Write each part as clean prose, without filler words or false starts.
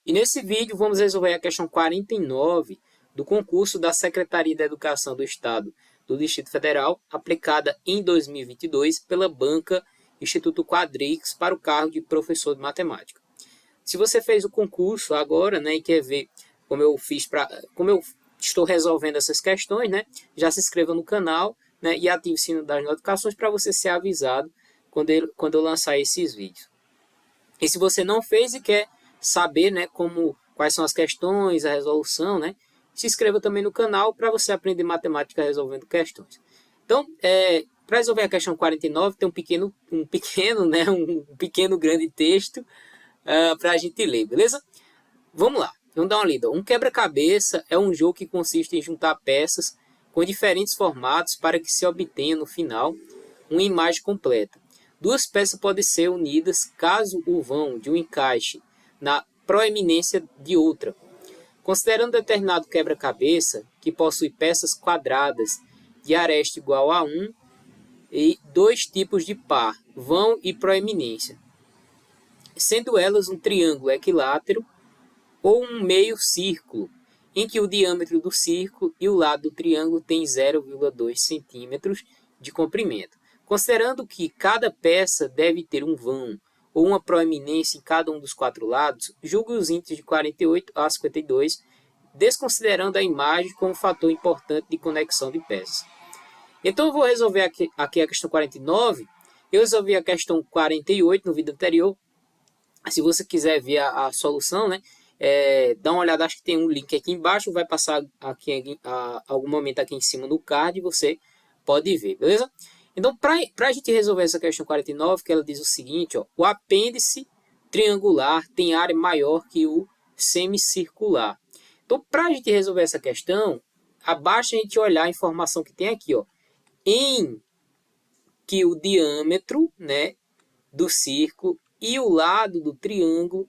E nesse vídeo vamos resolver a questão 49 do concurso da Secretaria da Educação do Estado do Distrito Federal, aplicada em 2022 pela banca Instituto Quadrix para o cargo de professor de matemática. Se você fez o concurso agora, né, e quer ver como eu estou resolvendo essas questões, né, já se inscreva no canal, né, e ative o sino das notificações para você ser avisado quando eu lançar esses vídeos. E se você não fez e quer saber, né, quais são as questões, a resolução, né, se inscreva também no canal para você aprender matemática resolvendo questões. Então, para resolver a questão 49, tem um pequeno grande texto para a gente ler, beleza? Vamos lá, vamos dar uma lida. Um quebra-cabeça é um jogo que consiste em juntar peças com diferentes formatos para que se obtenha no final uma imagem completa. Duas peças podem ser unidas caso o vão de um encaixe na proeminência de outra. Considerando determinado quebra-cabeça que possui peças quadradas de aresta igual a 1 e dois tipos de par, vão e proeminência, sendo elas um triângulo equilátero ou um meio círculo, em que o diâmetro do círculo e o lado do triângulo tem 0,2 centímetros de comprimento. Considerando que cada peça deve ter um vão ou uma proeminência em cada um dos quatro lados, julgue os índices de 48 a 52, desconsiderando a imagem como fator importante de conexão de peças. Então, eu vou resolver aqui a questão 49. Eu resolvi a questão 48 no vídeo anterior. Se você quiser ver a solução, né, dá uma olhada, acho que tem um link aqui embaixo, vai passar aqui algum momento aqui em cima no card e você pode ver, beleza? Então, para a gente resolver essa questão 49, que ela diz o seguinte, ó, o apêndice triangular tem área maior que o semicircular. Então, para a gente resolver essa questão, abaixo a gente olhar a informação que tem aqui, ó, em que o diâmetro, né, do círculo e o lado do triângulo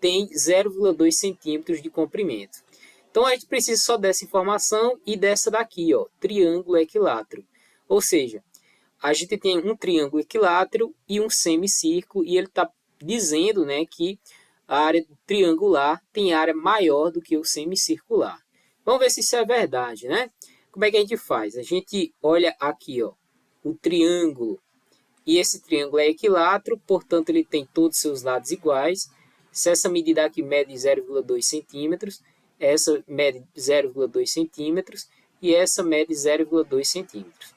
tem 0,2 centímetros de comprimento. Então, a gente precisa só dessa informação e dessa daqui, ó, triângulo equilátero. Ou seja, a gente tem um triângulo equilátero e um semicírculo, e ele está dizendo, né, que a área triangular tem área maior do que o semicircular. Vamos ver se isso é verdade, né? Como é que a gente faz? A gente olha aqui, ó, o triângulo, e esse triângulo é equilátero, portanto, ele tem todos os seus lados iguais. Se essa medida aqui mede 0,2 centímetros, essa mede 0,2 centímetros e essa mede 0,2 centímetros.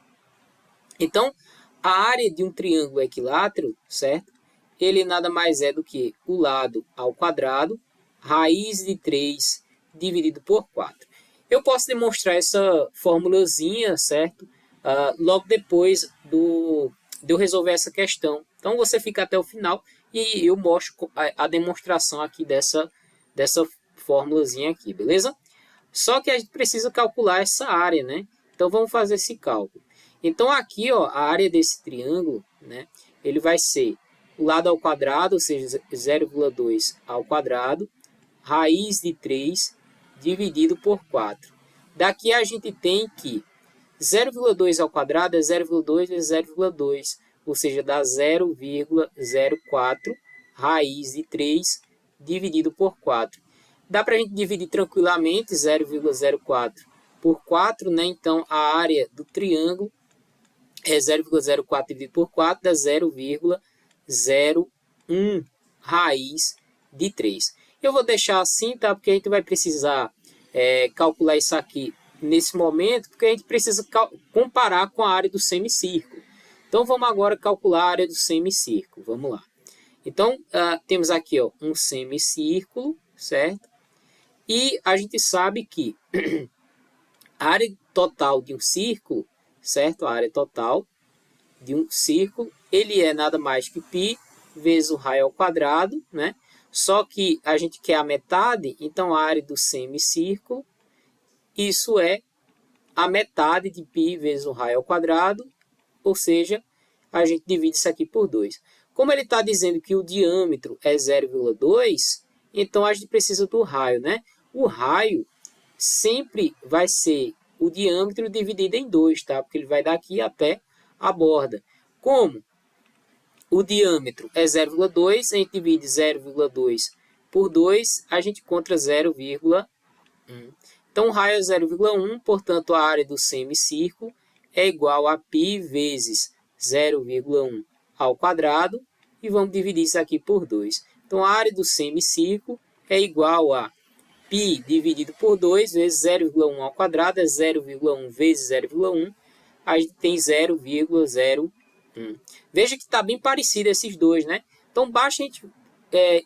Então, a área de um triângulo equilátero, certo? Ele nada mais é do que o lado ao quadrado, raiz de 3 dividido por 4. Eu posso demonstrar essa formulazinha, certo? Logo depois de eu resolver essa questão. Então, você fica até o final e eu mostro a demonstração aqui dessa formulazinha aqui, beleza? Só que a gente precisa calcular essa área, né? Então, vamos fazer esse cálculo. Então, aqui, ó, a área desse triângulo, né, ele vai ser o lado ao quadrado, ou seja, 0,2 ao quadrado, raiz de 3 dividido por 4. Daqui a gente tem que 0,2 ao quadrado é 0,2 vezes 0,2, ou seja, dá 0,04 raiz de 3 dividido por 4. Dá para a gente dividir tranquilamente 0,04 por 4, né? Então, a área do triângulo é 0,04 dividido por 4, dá 0,01 raiz de 3. Eu vou deixar assim, tá? Porque a gente vai precisar calcular isso aqui nesse momento, porque a gente precisa comparar com a área do semicírculo. Então, vamos agora calcular a área do semicírculo. Vamos lá. Então, temos aqui, ó, um semicírculo, certo? E a gente sabe que a área total de um círculo, certo? A área total de um círculo, ele é nada mais que π vezes o raio ao quadrado, né? Só que a gente quer a metade, então a área do semicírculo, isso é a metade de π vezes o raio ao quadrado, ou seja, a gente divide isso aqui por 2. Como ele está dizendo que o diâmetro é 0,2, então a gente precisa do raio, né? O raio sempre vai ser o diâmetro dividido em 2, tá? Porque ele vai daqui até a borda. Como o diâmetro é 0,2, a gente divide 0,2 por 2, a gente encontra 0,1. Então, o raio é 0,1, portanto, a área do semicírculo é igual a π vezes 0,1 ao quadrado, e vamos dividir isso aqui por 2. Então, a área do semicírculo é igual a π dividido por 2 vezes 0,1 ao quadrado, é 0,1 vezes 0,1, a gente tem 0,01. Veja que está bem parecido esses dois, né? Então, basta a gente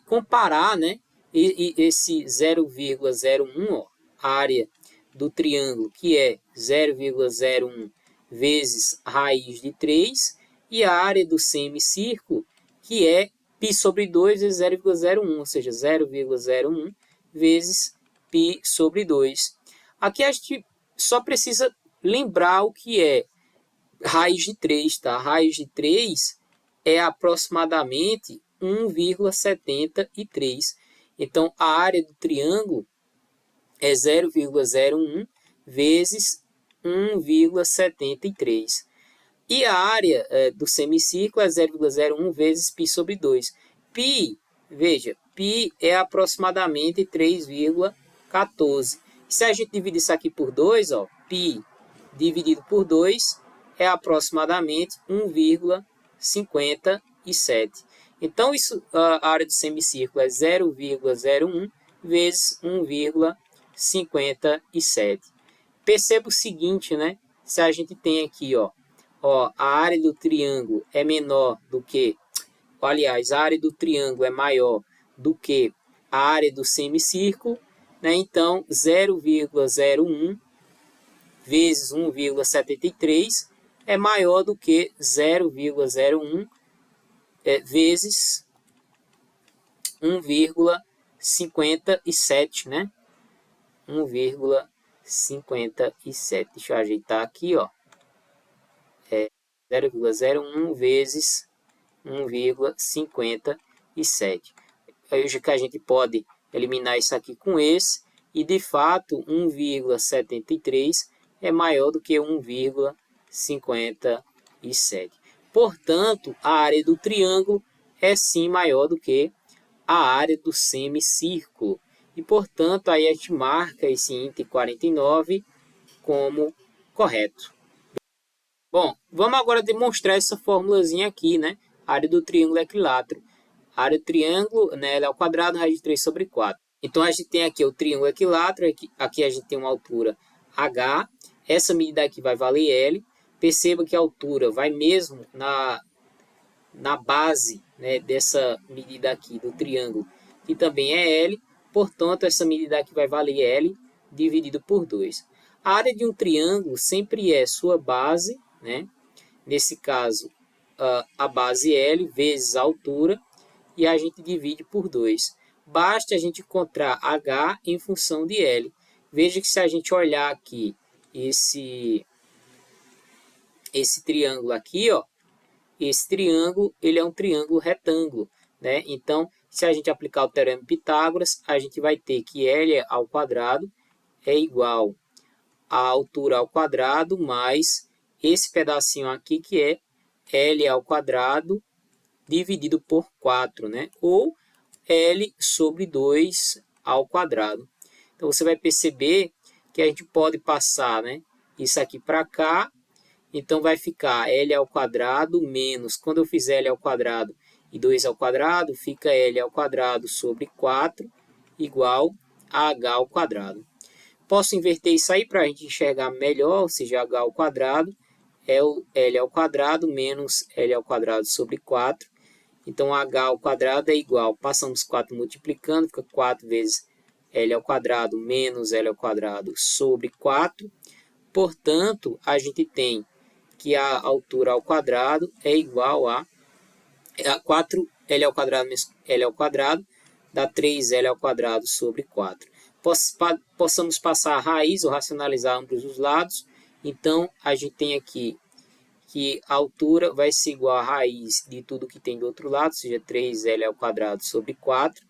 comparar, né, esse 0,01, ó, a área do triângulo, que é 0,01 vezes raiz de 3, e a área do semicírculo, que é π sobre 2 vezes 0,01, ou seja, 0,01 vezes π sobre 2. Aqui a gente só precisa lembrar o que é raiz de 3, tá? Raiz de 3 é aproximadamente 1,73. Então, a área do triângulo é 0,01 vezes 1,73. E a área do semicírculo é 0,01 vezes π sobre 2. Π, veja, π é aproximadamente 3,14. Se a gente dividir isso aqui por 2, ó, π dividido por 2 é aproximadamente 1,57. Então, a área do semicírculo é 0,01 vezes 1,57. Perceba o seguinte, né? Se a gente tem aqui, ó, a área do triângulo é menor do que, aliás, a área do triângulo é maior do que a área do semicírculo, né? Então, 0,01 vezes 1,73 é maior do que 0,01 vezes 1,57, né? 1,57. Deixa eu ajeitar aqui, ó. 0,01 vezes 1,57. Hoje que a gente pode eliminar isso aqui com esse, e de fato 1,73 é maior do que 1,57. Portanto, a área do triângulo é sim maior do que a área do semicírculo. E, portanto, aí a gente marca esse item 49 como correto. Bom, vamos agora demonstrar essa formulazinha aqui, né? A área do triângulo equilátero. A área do triângulo, né, ela é ao quadrado, raiz de 3 sobre 4. Então, a gente tem aqui o triângulo equilátero, aqui a gente tem uma altura H, essa medida aqui vai valer L. Perceba que a altura vai mesmo na base, né, dessa medida aqui do triângulo, que também é L. Portanto, essa medida aqui vai valer L dividido por 2. A área de um triângulo sempre é sua base, né? Nesse caso, a base L vezes a altura, e a gente divide por 2. Basta a gente encontrar H em função de L. Veja que se a gente olhar aqui esse triângulo aqui, ó, esse triângulo ele é um triângulo retângulo, né? Então, se a gente aplicar o teorema de Pitágoras, a gente vai ter que L ao quadrado é igual a altura ao quadrado mais esse pedacinho aqui que é L ao quadrado dividido por 4, né? Ou L sobre 2 ao quadrado. Então, você vai perceber que a gente pode passar, né, isso aqui para cá. Então, vai ficar L ao quadrado menos, quando eu fizer L ao quadrado e 2 ao quadrado, fica L ao quadrado sobre 4 igual a H ao quadrado. Posso inverter isso aí para a gente enxergar melhor, ou seja, H ao quadrado é o L ao quadrado menos L ao quadrado sobre 4. Então, H ao quadrado é igual, passamos 4 multiplicando, fica 4 vezes L ao quadrado menos L ao quadrado sobre 4. Portanto, a gente tem que a altura ao quadrado é igual a 4L ao quadrado menos L ao quadrado, dá 3L ao quadrado sobre 4. Possamos passar a raiz ou racionalizar ambos os lados. Então, a gente tem aqui que a altura vai ser igual a raiz de tudo que tem do outro lado, ou seja, 3L ao quadrado sobre 4.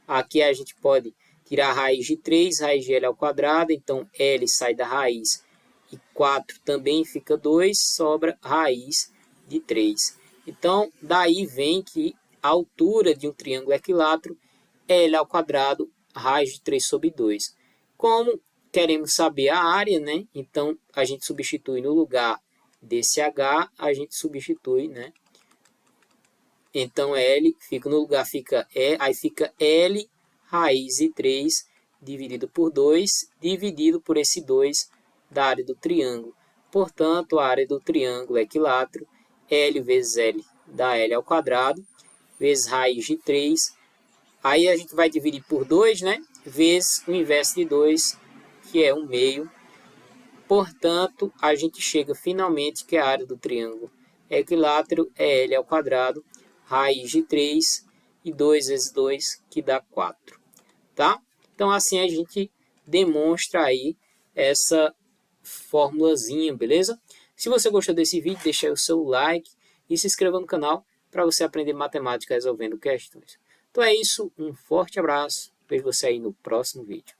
Aqui a gente pode tirar a raiz de 3, raiz de L ao quadrado, então L sai da raiz e 4 também fica 2, sobra raiz de 3. Então, daí vem que a altura de um triângulo equilátero L ao quadrado, raiz de 3 sobre 2. Como queremos saber a área, né? Então, a gente substitui no lugar desse H, a gente substitui, né? Então, L fica no lugar, fica E, aí fica L raiz de 3 dividido por 2, dividido por esse 2 da área do triângulo. Portanto, a área do triângulo é equilátero, L vezes L dá L ao quadrado, vezes raiz de 3. Aí a gente vai dividir por 2, né? Vezes o inverso de 2, que é 1/2. Portanto, a gente chega finalmente que a área do triângulo é equilátero, é L ao quadrado, raiz de 3 e 2 vezes 2, que dá 4. Tá? Então, assim a gente demonstra aí essa formulazinha, beleza? Se você gostou desse vídeo, deixa aí o seu like e se inscreva no canal para você aprender matemática resolvendo questões. Então é isso, um forte abraço, vejo você aí no próximo vídeo.